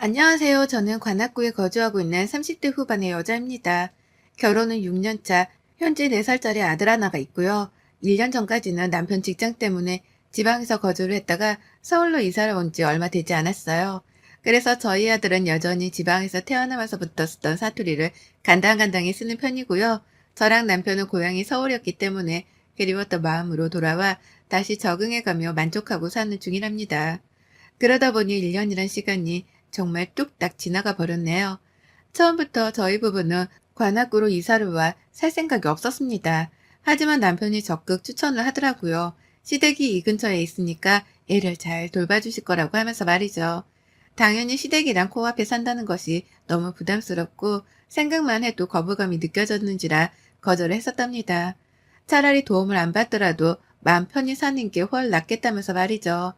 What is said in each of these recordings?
안녕하세요. 저는 관악구에 거주하고 있는 30대 후반의 여자입니다. 결혼은 6년 차, 현재 4살짜리 아들 하나가 있고요. 1년 전까지는 남편 직장 때문에 지방에서 거주를 했다가 서울로 이사를 온 지 얼마 되지 않았어요. 그래서 저희 아들은 여전히 지방에서 태어나면서부터 쓰던 사투리를 간당간당히 쓰는 편이고요. 저랑 남편은 고향이 서울이었기 때문에 그리웠던 마음으로 돌아와 다시 적응해가며 만족하고 사는 중이랍니다. 그러다 보니 1년이란 시간이 정말 뚝딱 지나가 버렸네요. 처음부터 저희 부부는 관악구로 이사를 와 살 생각이 없었습니다. 하지만 남편이 적극 추천을 하더라고요. 시댁이 이 근처에 있으니까 애를 잘 돌봐주실 거라고 하면서 말이죠. 당연히 시댁이랑 코앞에 산다는 것이 너무 부담스럽고 생각만 해도 거부감이 느껴졌는지라 거절을 했었답니다. 차라리 도움을 안 받더라도 마음 편히 사는 게 훨 낫겠다면서 말이죠.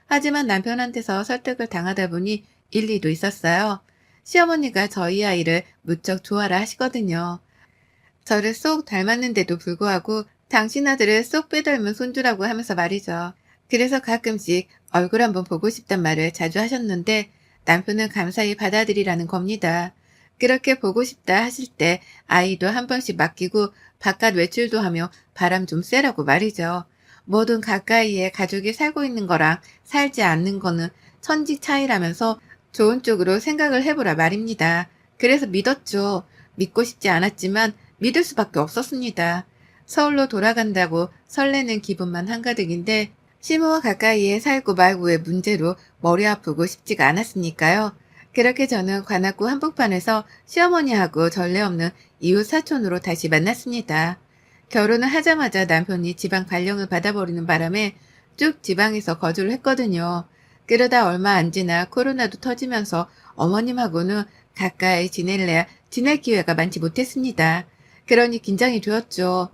하지만 남편한테서 설득을 당하다 보니 일리도 있었어요. 시어머니가 저희 아이를 무척 좋아라 하시거든요. 저를 쏙 닮았는데도 불구하고 당신 아들을 쏙 빼닮은 손주라고 하면서 말이죠. 그래서 가끔씩 얼굴 한번 보고 싶단 말을 자주 하셨는데 남편은 감사히 받아들이라는 겁니다. 그렇게 보고 싶다 하실 때 아이도 한 번씩 맡기고 바깥 외출도 하며 바람 좀 쐬라고 말이죠. 뭐든 가까이에 가족이 살고 있는 거랑 살지 않는 거는 천지 차이라면서 좋은 쪽으로 생각을 해보라 말입니다. 그래서 믿었죠. 믿고 싶지 않았지만 믿을 수밖에 없었습니다. 서울로 돌아간다고 설레는 기분만 한가득인데 시모와 가까이에 살고 말고의 문제로 머리 아프고 싶지가 않았으니까요. 그렇게 저는 관악구 한복판에서 시어머니하고 전례 없는 이웃 사촌으로 다시 만났습니다. 결혼을 하자마자 남편이 지방 발령을 받아버리는 바람에 쭉 지방에서 거주를 했거든요. 그러다 얼마 안 지나 코로나도 터지면서 어머님하고는 가까이 지낼래야 지낼 기회가 많지 못했습니다. 그러니 긴장이 되었죠.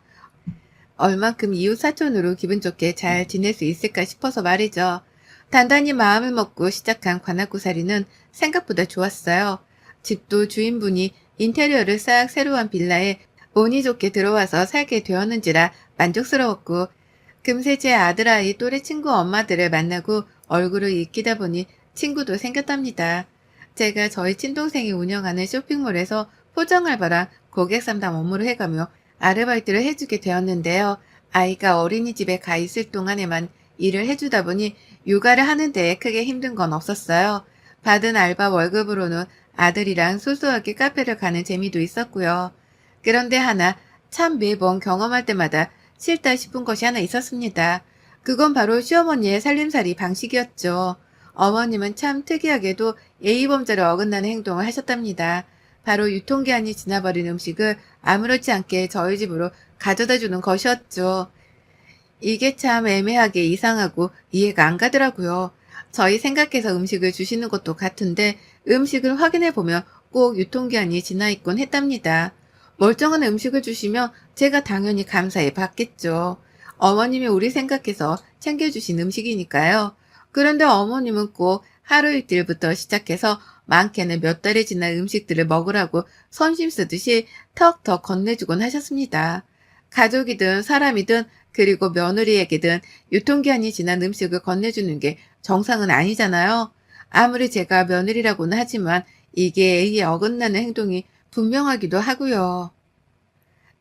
얼만큼 이웃 사촌으로 기분 좋게 잘 지낼 수 있을까 싶어서 말이죠. 단단히 마음을 먹고 시작한 관악구살이는 생각보다 좋았어요. 집도 주인분이 인테리어를 싹 새로 한 빌라에 운이 좋게 들어와서 살게 되었는지라 만족스러웠고, 금세 제 아들아이 또래 친구 엄마들을 만나고 얼굴을 익히다 보니 친구도 생겼답니다. 제가 저희 친동생이 운영하는 쇼핑몰에서 포장 알바랑 고객 상담 업무를 해가며 아르바이트를 해주게 되었는데요. 아이가 어린이집에 가 있을 동안에만 일을 해주다 보니 육아를 하는데 크게 힘든 건 없었어요. 받은 알바 월급으로는 아들이랑 소소하게 카페를 가는 재미도 있었고요. 그런데 하나 참 매번 경험할 때마다 싫다 싶은 것이 하나 있었습니다. 그건 바로 시어머니의 살림살이 방식이었죠. 어머님은 참 특이하게도 예의범절에 어긋나는 행동을 하셨답니다. 바로 유통기한이 지나버린 음식을 아무렇지 않게 저희 집으로 가져다 주는 것이었죠. 이게 참 애매하게 이상하고 이해가 안 가더라고요. 저희 생각해서 음식을 주시는 것도 같은데 음식을 확인해 보면 꼭 유통기한이 지나 있곤 했답니다. 멀쩡한 음식을 주시면 제가 당연히 감사히 받겠죠. 어머님이 우리 생각해서 챙겨주신 음식이니까요. 그런데 어머님은 꼭 하루 이틀부터 시작해서 많게는 몇 달이 지난 음식들을 먹으라고 선심 쓰듯이 턱턱 건네주곤 하셨습니다. 가족이든 사람이든 그리고 며느리에게든 유통기한이 지난 음식을 건네주는 게 정상은 아니잖아요. 아무리 제가 며느리라고는 하지만 이게 예의에 어긋나는 행동이 분명하기도 하고요.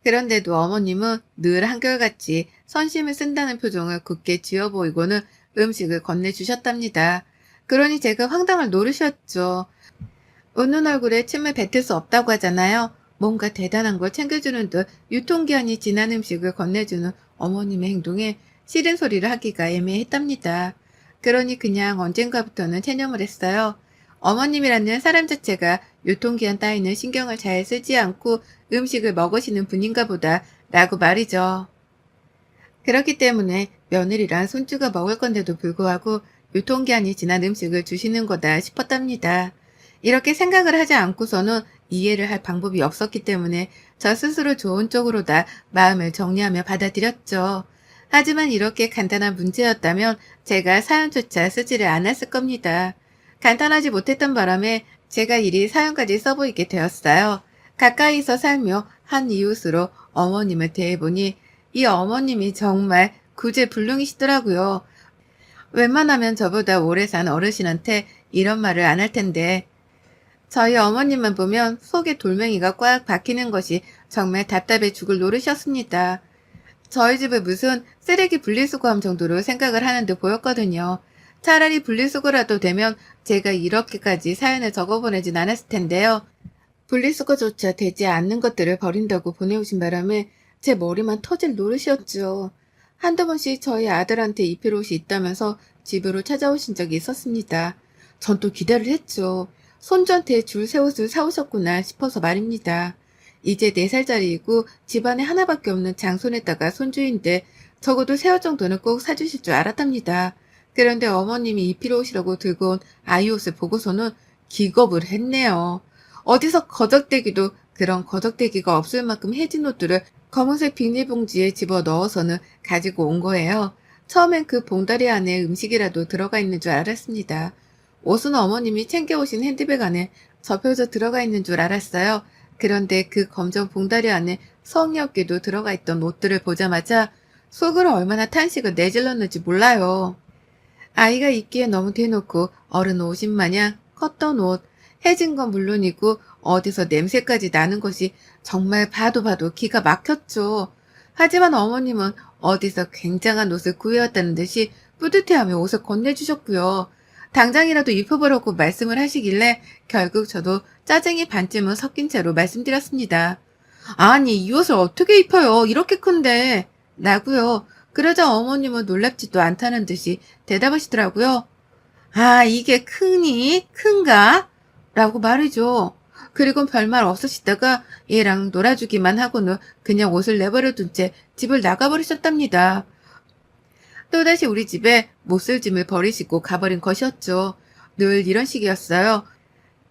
그런데도 어머님은 늘 한결같이 선심을 쓴다는 표정을 굳게 지어 보이고는 음식을 건네주셨답니다. 그러니 제가 황당할 노릇이었죠. 웃는 얼굴에 침을 뱉을 수 없다고 하잖아요. 뭔가 대단한 걸 챙겨주는 듯 유통기한이 지난 음식을 건네주는 어머님의 행동에 싫은 소리를 하기가 애매했답니다. 그러니 그냥 언젠가부터는 체념을 했어요. 어머님이라는 사람 자체가 유통기한 따위는 신경을 잘 쓰지 않고 음식을 먹으시는 분인가 보다 라고 말이죠. 그렇기 때문에 며느리랑 손주가 먹을 건데도 불구하고 유통기한이 지난 음식을 주시는 거다 싶었답니다. 이렇게 생각을 하지 않고서는 이해를 할 방법이 없었기 때문에 저 스스로 좋은 쪽으로 다 마음을 정리하며 받아들였죠. 하지만 이렇게 간단한 문제였다면 제가 사연조차 쓰지를 않았을 겁니다. 간단하지 못했던 바람에 제가 이리 사연까지 써보이게 되었어요. 가까이서 살며 한 이웃으로 어머님을 대해보니 이 어머님이 정말 구제불능이시더라고요. 웬만하면 저보다 오래 산 어르신한테 이런 말을 안 할 텐데 저희 어머님만 보면 속에 돌멩이가 꽉 박히는 것이 정말 답답해 죽을 노릇이었습니다. 저희 집에 무슨 쓰레기 분리수거함 정도로 생각을 하는 듯 보였거든요. 차라리 분리수거라도 되면 제가 이렇게까지 사연을 적어보내진 않았을 텐데요. 분리수거조차 되지 않는 것들을 버린다고 보내오신 바람에 제 머리만 터질 노릇이었죠. 한두 번씩 저희 아들한테 입힐 옷이 있다면서 집으로 찾아오신 적이 있었습니다. 전 또 기대를 했죠. 손주한테 줄 새 옷을 사오셨구나 싶어서 말입니다. 이제 4살짜리이고 집안에 하나밖에 없는 장손에다가 손주인데 적어도 새 옷 정도는 꼭 사주실 줄 알았답니다. 그런데 어머님이 입힐 옷이라고 들고 온 아이 옷을 보고서는 기겁을 했네요. 어디서 거적대기도 그런 거적대기가 없을 만큼 해진 옷들을 검은색 비닐봉지에 집어 넣어서는 가지고 온 거예요. 처음엔 그 봉다리 안에 음식이라도 들어가 있는 줄 알았습니다. 옷은 어머님이 챙겨오신 핸드백 안에 접혀져 들어가 있는 줄 알았어요. 그런데 그 검정 봉다리 안에 성의 없게도 들어가 있던 옷들을 보자마자 속으로 얼마나 탄식을 내질렀는지 몰라요. 아이가 입기에 너무 대놓고 어른 옷인 마냥 컸던 옷, 해진 건 물론이고 어디서 냄새까지 나는 것이 정말 봐도 봐도 기가 막혔죠. 하지만 어머님은 어디서 굉장한 옷을 구해왔다는 듯이 뿌듯해하며 옷을 건네주셨고요. 당장이라도 입혀보라고 말씀을 하시길래 결국 저도 짜증이 반쯤은 섞인 채로 말씀드렸습니다. 아니, 이 옷을 어떻게 입혀요? 이렇게 큰데. 라고요. 그러자 어머님은 놀랍지도 않다는 듯이 대답하시더라고요. 아, 이게 크니? 큰가? 라고 말이죠. 그리고 별말 없으시다가 얘랑 놀아주기만 하고는 그냥 옷을 내버려 둔 채 집을 나가버리셨답니다. 또다시 우리 집에 못쓸 짐을 버리시고 가버린 것이었죠. 늘 이런 식이었어요.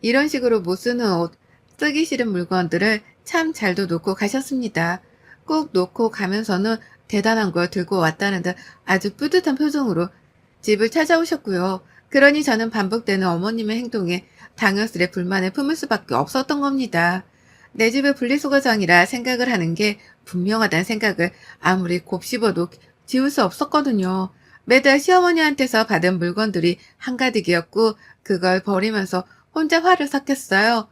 이런 식으로 못 쓰는 옷, 쓰기 싫은 물건들을 참 잘도 놓고 가셨습니다. 꼭 놓고 가면서는 대단한 걸 들고 왔다는 듯 아주 뿌듯한 표정으로 집을 찾아오셨고요. 그러니 저는 반복되는 어머님의 행동에 당연스레 불만을 품을 수밖에 없었던 겁니다. 내 집의 분리수거장이라 생각을 하는 게 분명하다는 생각을 아무리 곱씹어도 지울 수 없었거든요. 매달 시어머니한테서 받은 물건들이 한가득이었고 그걸 버리면서 혼자 화를 삭혔어요.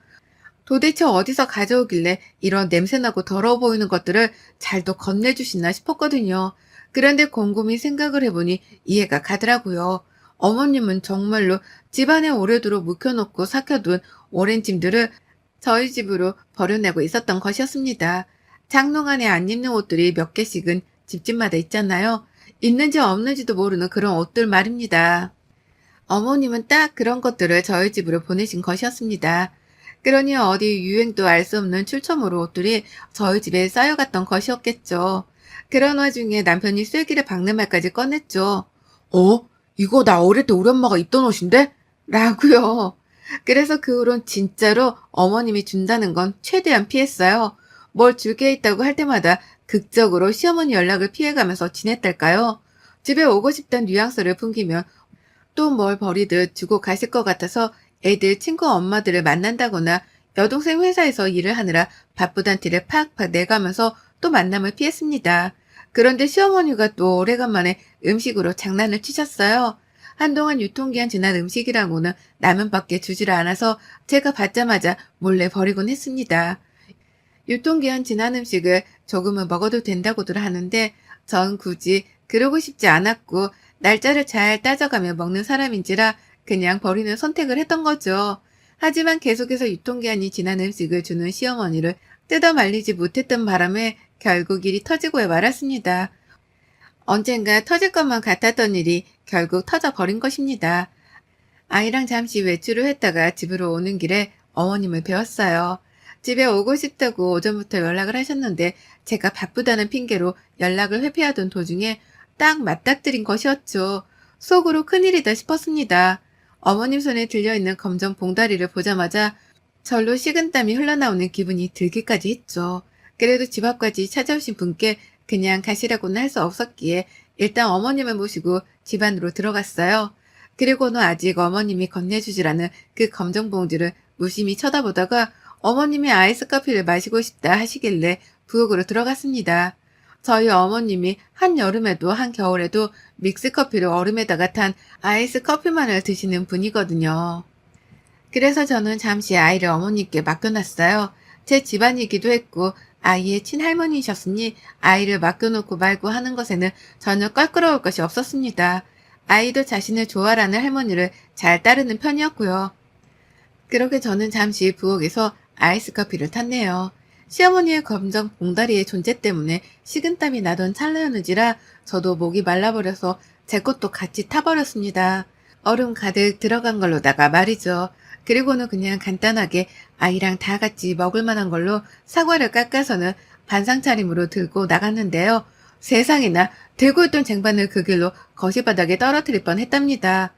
도대체 어디서 가져오길래 이런 냄새나고 더러워 보이는 것들을 잘도 건네주시나 싶었거든요. 그런데 곰곰이 생각을 해보니 이해가 가더라고요. 어머님은 정말로 집안에 오래도록 묵혀놓고 삭혀둔 오랜 짐들을 저희 집으로 버려내고 있었던 것이었습니다. 장롱 안에 안 입는 옷들이 몇 개씩은 집집마다 있잖아요. 있는지 없는지도 모르는 그런 옷들 말입니다. 어머님은 딱 그런 것들을 저희 집으로 보내신 것이었습니다. 그러니 어디 유행도 알 수 없는 출처모로 옷들이 저희 집에 쌓여갔던 것이었겠죠. 그런 와중에 남편이 쐐기를 박는 말까지 꺼냈죠. 어? 이거 나 어릴 때 우리 엄마가 입던 옷인데? 라고요. 그래서 그 후론 진짜로 어머님이 준다는 건 최대한 피했어요. 뭘 줄게 있다고 할 때마다 극적으로 시어머니 연락을 피해가면서 지냈달까요? 집에 오고 싶다는 뉘앙스를 풍기면 또 뭘 버리듯 주고 가실 것 같아서 애들 친구 엄마들을 만난다거나 여동생 회사에서 일을 하느라 바쁘단 티를 팍팍 내가면서 또 만남을 피했습니다. 그런데 시어머니가 또 오래간만에 음식으로 장난을 치셨어요. 한동안 유통기한 지난 음식이라고는 라면밖에 주지를 않아서 제가 받자마자 몰래 버리곤 했습니다. 유통기한 지난 음식을 조금은 먹어도 된다고들 하는데 전 굳이 그러고 싶지 않았고 날짜를 잘 따져가며 먹는 사람인지라 그냥 버리는 선택을 했던 거죠. 하지만 계속해서 유통기한이 지난 음식을 주는 시어머니를 뜯어 말리지 못했던 바람에 결국 일이 터지고 말았습니다. 언젠가 터질 것만 같았던 일이 결국 터져버린 것입니다. 아이랑 잠시 외출을 했다가 집으로 오는 길에 어머님을 뵈었어요. 집에 오고 싶다고 오전부터 연락을 하셨는데 제가 바쁘다는 핑계로 연락을 회피하던 도중에 딱 맞닥뜨린 것이었죠. 속으로 큰일이다 싶었습니다. 어머님 손에 들려있는 검정 봉다리를 보자마자 절로 식은땀이 흘러나오는 기분이 들기까지 했죠. 그래도 집 앞까지 찾아오신 분께 그냥 가시라고는 할 수 없었기에 일단 어머님을 모시고 집 안으로 들어갔어요. 그리고는 아직 어머님이 건네주질 않은 그 검정 봉지를 무심히 쳐다보다가 어머님이 아이스 커피를 마시고 싶다 하시길래 부엌으로 들어갔습니다. 저희 어머님이 한여름에도 한겨울에도 믹스커피를 얼음에다가 탄 아이스 커피만을 드시는 분이거든요. 그래서 저는 잠시 아이를 어머니께 맡겨놨어요. 제 집안이기도 했고 아이의 친할머니이셨으니 아이를 맡겨놓고 말고 하는 것에는 전혀 껄끄러울 것이 없었습니다. 아이도 자신을 좋아하는 할머니를 잘 따르는 편이었고요. 그렇게 저는 잠시 부엌에서 아이스 커피를 탔네요. 시어머니의 검정 봉다리의 존재 때문에 식은땀이 나던 찰나였는지라 저도 목이 말라버려서 제 것도 같이 타버렸습니다. 얼음 가득 들어간 걸로다가 말이죠. 그리고는 그냥 간단하게 아이랑 다 같이 먹을 만한 걸로 사과를 깎아서는 반상 차림으로 들고 나갔는데요. 세상에나 들고 있던 쟁반을 그 길로 거실바닥에 떨어뜨릴 뻔했답니다.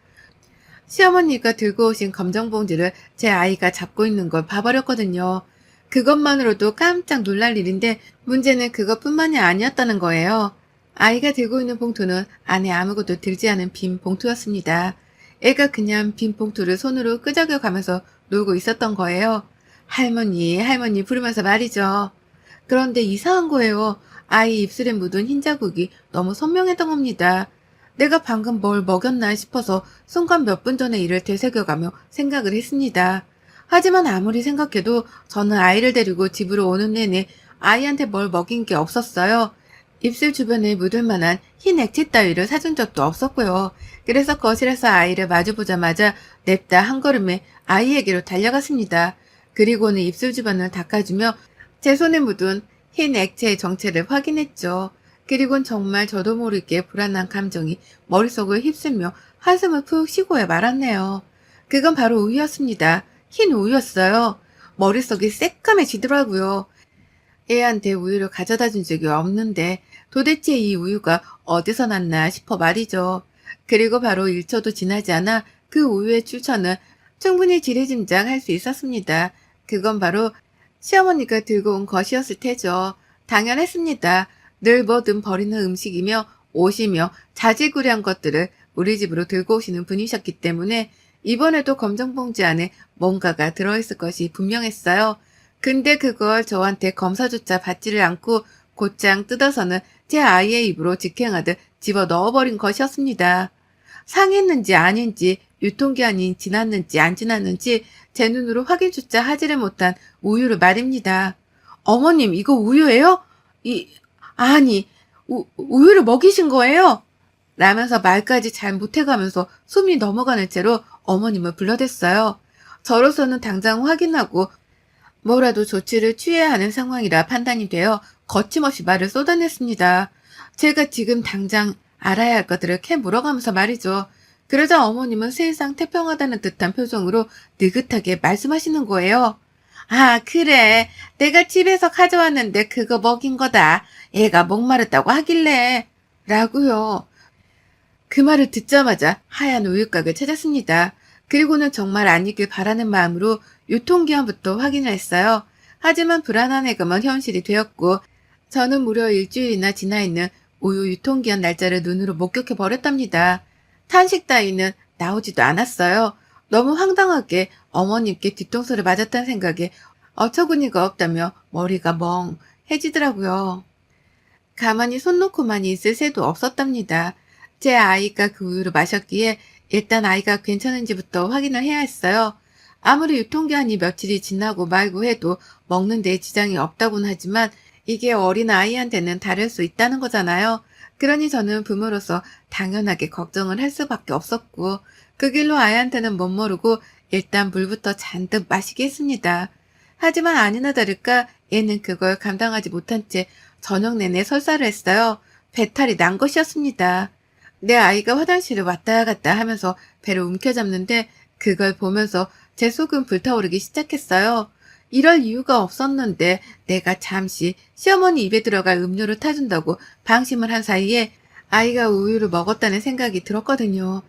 시어머니가 들고 오신 검정 봉지를 제 아이가 잡고 있는 걸 봐버렸거든요. 그것만으로도 깜짝 놀랄 일인데 문제는 그것뿐만이 아니었다는 거예요. 아이가 들고 있는 봉투는 안에 아무것도 들지 않은 빈 봉투였습니다. 애가 그냥 빈 봉투를 손으로 끄적여 가면서 놀고 있었던 거예요. 할머니, 할머니 부르면서 말이죠. 그런데 이상한 거예요. 아이 입술에 묻은 흰 자국이 너무 선명했던 겁니다. 내가 방금 뭘 먹였나 싶어서 순간 몇 분 전의 일을 되새겨가며 생각을 했습니다. 하지만 아무리 생각해도 저는 아이를 데리고 집으로 오는 내내 아이한테 뭘 먹인 게 없었어요. 입술 주변에 묻을 만한 흰 액체 따위를 사준 적도 없었고요. 그래서 거실에서 아이를 마주보자마자 냅다 한 걸음에 아이에게로 달려갔습니다. 그리고는 입술 주변을 닦아주며 제 손에 묻은 흰 액체의 정체를 확인했죠. 그리곤 정말 저도 모르게 불안한 감정이 머릿속을 휩쓸며 한숨을 푹 쉬고야 말았네요. 그건 바로 우유였습니다. 흰 우유였어요. 머릿속이 새까매지더라고요. 애한테 우유를 가져다 준 적이 없는데 도대체 이 우유가 어디서 났나 싶어 말이죠. 그리고 바로 1초도 지나지 않아 그 우유의 출처는 충분히 지레짐작할 수 있었습니다. 그건 바로 시어머니가 들고 온 것이었을 테죠. 당연했습니다. 늘 뭐든 버리는 음식이며 옷이며 자질구레한 것들을 우리 집으로 들고 오시는 분이셨기 때문에 이번에도 검정 봉지 안에 뭔가가 들어있을 것이 분명했어요. 근데 그걸 저한테 검사조차 받지를 않고 곧장 뜯어서는 제 아이의 입으로 직행하듯 집어 넣어버린 것이었습니다. 상했는지 아닌지 유통기한이 지났는지 안 지났는지 제 눈으로 확인조차 하지를 못한 우유를 말입니다. 어머님 이거 우유예요? 아니 우유를 먹이신 거예요? 라면서 말까지 잘 못해가면서 숨이 넘어가는 채로 어머님을 불러댔어요. 저로서는 당장 확인하고 뭐라도 조치를 취해야 하는 상황이라 판단이 되어 거침없이 말을 쏟아냈습니다. 제가 지금 당장 알아야 할 것들을 캐 물어가면서 말이죠. 그러자 어머님은 세상 태평하다는 듯한 표정으로 느긋하게 말씀하시는 거예요. 아, 그래. 내가 집에서 가져왔는데 그거 먹인 거다. 애가 목마르다고 하길래. 라고요. 그 말을 듣자마자 하얀 우유곽을 찾았습니다. 그리고는 정말 아니길 바라는 마음으로 유통기한부터 확인을 했어요. 하지만 불안한 예감은 현실이 되었고 저는 무려 일주일이나 지나 있는 우유 유통기한 날짜를 눈으로 목격해 버렸답니다. 탄식 따위는 나오지도 않았어요. 너무 황당하게 어머님께 뒤통수를 맞았다는 생각에 어처구니가 없다며 머리가 멍해지더라고요. 가만히 손 놓고만 있을 새도 없었답니다. 제 아이가 그 우유를 마셨기에 일단 아이가 괜찮은지부터 확인을 해야 했어요. 아무리 유통기한이 며칠이 지나고 말고 해도 먹는 데 지장이 없다고는 하지만 이게 어린 아이한테는 다를 수 있다는 거잖아요. 그러니 저는 부모로서 당연하게 걱정을 할 수밖에 없었고 그 길로 아이한테는 못 모르고 일단 물부터 잔뜩 마시게 했습니다. 하지만 아니나 다를까 얘는 그걸 감당하지 못한 채 저녁 내내 설사를 했어요. 배탈이 난 것이었습니다. 내 아이가 화장실을 왔다 갔다 하면서 배를 움켜잡는데 그걸 보면서 제 속은 불타오르기 시작했어요. 이럴 이유가 없었는데 내가 잠시 시어머니 입에 들어갈 음료를 타준다고 방심을 한 사이에 아이가 우유를 먹었다는 생각이 들었거든요.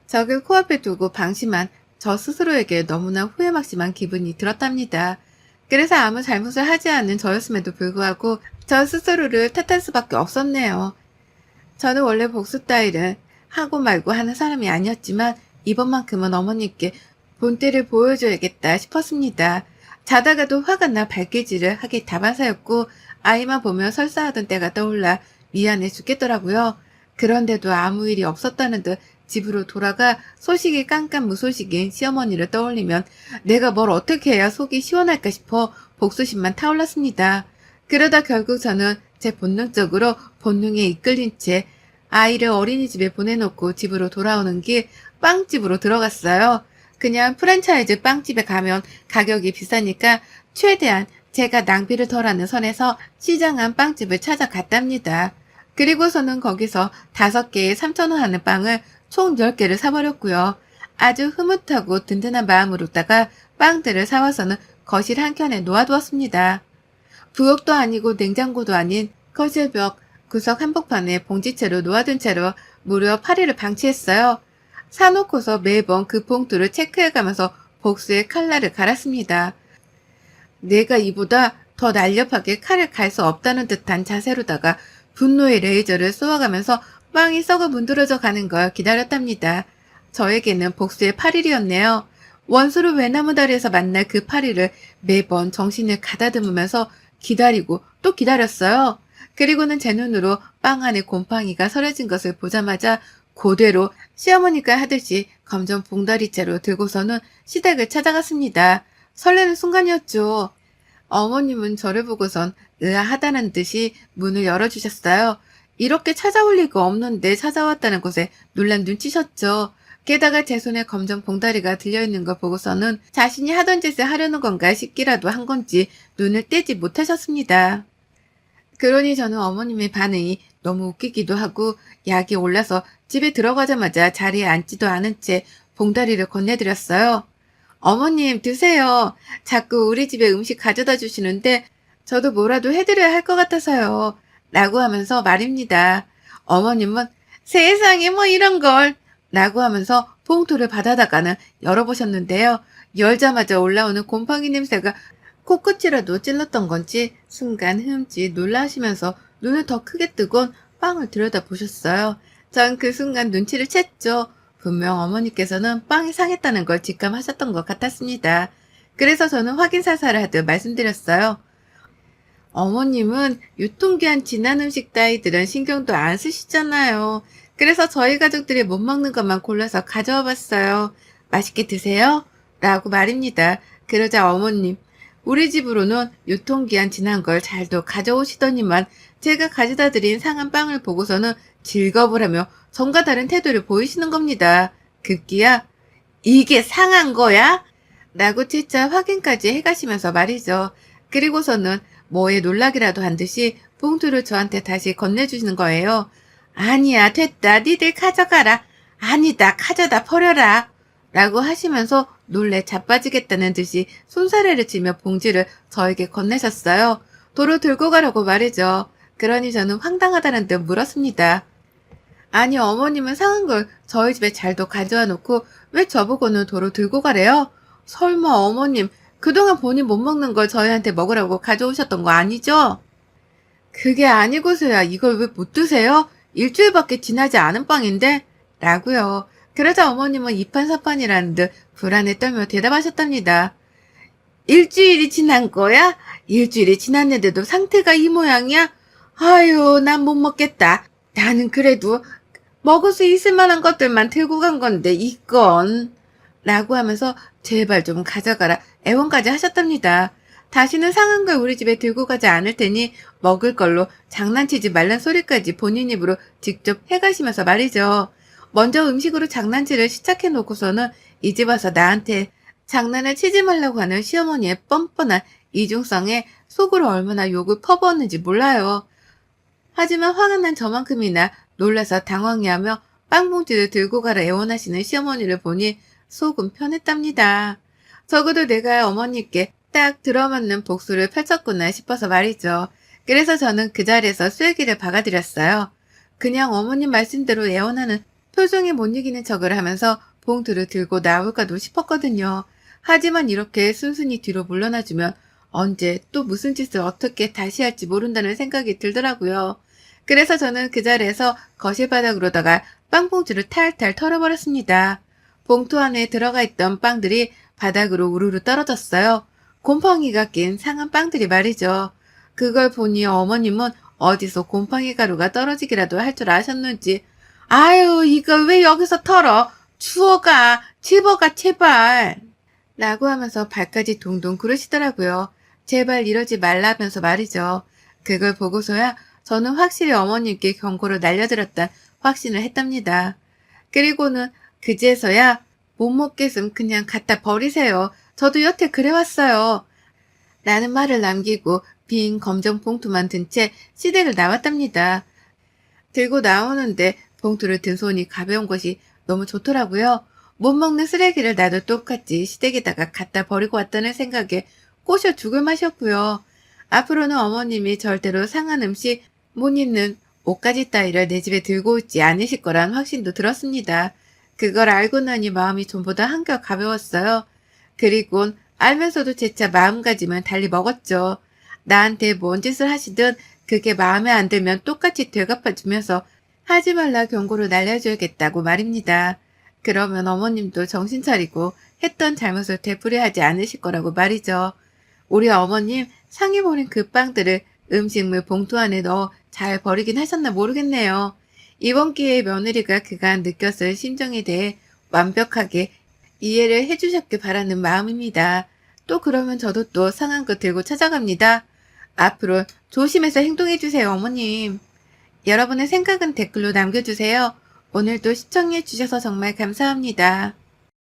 적을 코앞에 두고 방심한 저 스스로에게 너무나 후회막심한 기분이 들었답니다. 그래서 아무 잘못을 하지 않은 저였음에도 불구하고 저 스스로를 탓할 수밖에 없었네요. 저는 원래 복수 따위를 하고 말고 하는 사람이 아니었지만 이번만큼은 어머니께 본때를 보여줘야겠다 싶었습니다. 자다가도 화가 나 발길질을 하기 다반사였고 아이만 보며 설사하던 때가 떠올라 미안해 죽겠더라고요. 그런데도 아무 일이 없었다는 듯 집으로 돌아가 소식이 깜깜무소식인 시어머니를 떠올리면 내가 뭘 어떻게 해야 속이 시원할까 싶어 복수심만 타올랐습니다. 그러다 결국 저는 제 본능적으로 본능에 이끌린 채 아이를 어린이집에 보내놓고 집으로 돌아오는 길 빵집으로 들어갔어요. 그냥 프랜차이즈 빵집에 가면 가격이 비싸니까 최대한 제가 낭비를 덜하는 선에서 시장한 빵집을 찾아갔답니다. 그리고서는 거기서 5개에 3,000원 하는 빵을 총 10개를 사버렸고요. 아주 흐뭇하고 든든한 마음으로다가 빵들을 사와서는 거실 한켠에 놓아두었습니다. 부엌도 아니고 냉장고도 아닌 거실벽 구석 한복판에 봉지채로 놓아둔 채로 무려 8일을 방치했어요. 사놓고서 매번 그 봉투를 체크해가면서 복수의 칼날을 갈았습니다. 내가 이보다 더 날렵하게 칼을 갈 수 없다는 듯한 자세로다가 분노의 레이저를 쏘아가면서 빵이 썩어 문드러져 가는 걸 기다렸답니다. 저에게는 복수의 8일이었네요. 원수를 외나무 다리에서 만날 그 8일을 매번 정신을 가다듬으면서 기다리고 또 기다렸어요. 그리고는 제 눈으로 빵 안에 곰팡이가 서려진 것을 보자마자 그대로 시어머니가 하듯이 검정 봉다리째로 들고서는 시댁을 찾아갔습니다. 설레는 순간이었죠. 어머님은 저를 보고선 의아하다는 듯이 문을 열어주셨어요. 이렇게 찾아올 리가 없는데 찾아왔다는 것에 놀란 눈치셨죠. 게다가 제 손에 검정 봉다리가 들려있는 걸 보고서는 자신이 하던 짓을 하려는 건가 싶기라도 한 건지 눈을 떼지 못하셨습니다. 그러니 저는 어머님의 반응이 너무 웃기기도 하고 약이 올라서 집에 들어가자마자 자리에 앉지도 않은 채 봉다리를 건네드렸어요. 어머님 드세요. 자꾸 우리 집에 음식 가져다 주시는데 저도 뭐라도 해드려야 할 것 같아서요. 라고 하면서 말입니다. 어머님은 세상에 뭐 이런 걸 라고 하면서 봉투를 받아다가는 열어보셨는데요. 열자마자 올라오는 곰팡이 냄새가 코끝이라도 찔렀던 건지 순간 흠칫 놀라시면서 눈을 더 크게 뜨곤 빵을 들여다보셨어요. 전 그 순간 눈치를 챘죠. 분명 어머니께서는 빵이 상했다는 걸 직감하셨던 것 같았습니다. 그래서 저는 확인 사살을 하듯 말씀드렸어요. 어머님은 유통기한 지난 음식 따위들은 신경도 안 쓰시잖아요. 그래서 저희 가족들이 못 먹는 것만 골라서 가져와 봤어요. 맛있게 드세요. 라고 말입니다. 그러자 어머님, 우리 집으로는 유통기한 지난 걸 잘도 가져오시더니만 제가 가져다 드린 상한 빵을 보고서는 즐겁을 하며 전과 다른 태도를 보이시는 겁니다. 급기야 이게 상한 거야? 라고 채차 확인까지 해가시면서 말이죠. 그리고서는 뭐에 놀라기라도 한 듯이 봉투를 저한테 다시 건네주시는 거예요. 아니야 됐다 니들 가져가라. 아니다 가져다 버려라. 라고 하시면서 놀래 자빠지겠다는 듯이 손사래를 치며 봉지를 저에게 건네셨어요. 도로 들고 가라고 말이죠. 그러니 저는 황당하다는 듯 물었습니다. 아니 어머님은 상한 걸 저희 집에 잘도 가져와 놓고 왜 저보고는 도로 들고 가래요? 설마 어머님 그동안 본인 못 먹는 걸 저희한테 먹으라고 가져오셨던 거 아니죠? 그게 아니고서야 이걸 왜 못 드세요? 일주일밖에 지나지 않은 빵인데? 라고요. 그러자 어머님은 이판사판이라는 듯 불안에 떨며 대답하셨답니다. 일주일이 지난 거야? 일주일이 지났는데도 상태가 이 모양이야? 아유, 난 못 먹겠다. 나는 그래도 먹을 수 있을 만한 것들만 들고 간 건데, 이건. 라고 하면서 제발 좀 가져가라 애원까지 하셨답니다. 다시는 상한 걸 우리 집에 들고 가지 않을 테니 먹을 걸로 장난치지 말란 소리까지 본인 입으로 직접 해가시면서 말이죠. 먼저 음식으로 장난질을 시작해 놓고서는 이 집 와서 나한테 장난을 치지 말라고 하는 시어머니의 뻔뻔한 이중성에 속으로 얼마나 욕을 퍼부었는지 몰라요. 하지만 화가 난 저만큼이나 놀라서 당황해하며 빵봉지를 들고 가라 애원하시는 시어머니를 보니 속은 편했답니다. 적어도 내가 어머니께 딱 들어맞는 복수를 펼쳤구나 싶어서 말이죠. 그래서 저는 그 자리에서 쐐기를 박아드렸어요. 그냥 어머님 말씀대로 애원하는 표정에 못 이기는 척을 하면서 봉투를 들고 나올까도 싶었거든요. 하지만 이렇게 순순히 뒤로 물러나주면 언제 또 무슨 짓을 어떻게 다시 할지 모른다는 생각이 들더라고요. 그래서 저는 그 자리에서 거실 바닥으로다가 빵봉지를 탈탈 털어버렸습니다. 봉투 안에 들어가 있던 빵들이 바닥으로 우르르 떨어졌어요. 곰팡이가 낀 상한 빵들이 말이죠. 그걸 보니 어머님은 어디서 곰팡이 가루가 떨어지기라도 할 줄 아셨는지 아유, 이거 왜 여기서 털어? 주워가, 집어가, 제발. 라고 하면서 발까지 동동 구르시더라고요. 제발 이러지 말라면서 말이죠. 그걸 보고서야 저는 확실히 어머님께 경고를 날려드렸다 확신을 했답니다. 그리고는 그제서야 못 먹겠음 그냥 갖다 버리세요. 저도 여태 그래왔어요. 라는 말을 남기고 빈 검정 봉투만 든 채 시댁을 나왔답니다. 들고 나오는데 봉투를 든 손이 가벼운 것이 너무 좋더라고요. 못 먹는 쓰레기를 나도 똑같이 시댁에다가 갖다 버리고 왔다는 생각에 꼬셔 죽을 맛이었고요. 앞으로는 어머님이 절대로 상한 음식, 못 입는 옷가지 따위를 내 집에 들고 오지 않으실 거란 확신도 들었습니다. 그걸 알고 나니 마음이 전보다 한결 가벼웠어요. 그리곤 알면서도 재차 마음가짐은 달리 먹었죠. 나한테 뭔 짓을 하시든 그게 마음에 안 들면 똑같이 되갚아주면서 하지 말라 경고를 날려줘야겠다고 말입니다. 그러면 어머님도 정신 차리고 했던 잘못을 되풀이하지 않으실 거라고 말이죠. 우리 어머님 상해 버린 그 빵들을 음식물 봉투 안에 넣어 잘 버리긴 하셨나 모르겠네요. 이번 기회에 며느리가 그간 느꼈을 심정에 대해 완벽하게 이해를 해주셨길 바라는 마음입니다. 또 그러면 저도 또 상한 거 들고 찾아갑니다. 앞으로 조심해서 행동해주세요, 어머님. 여러분의 생각은 댓글로 남겨주세요. 오늘도 시청해주셔서 정말 감사합니다.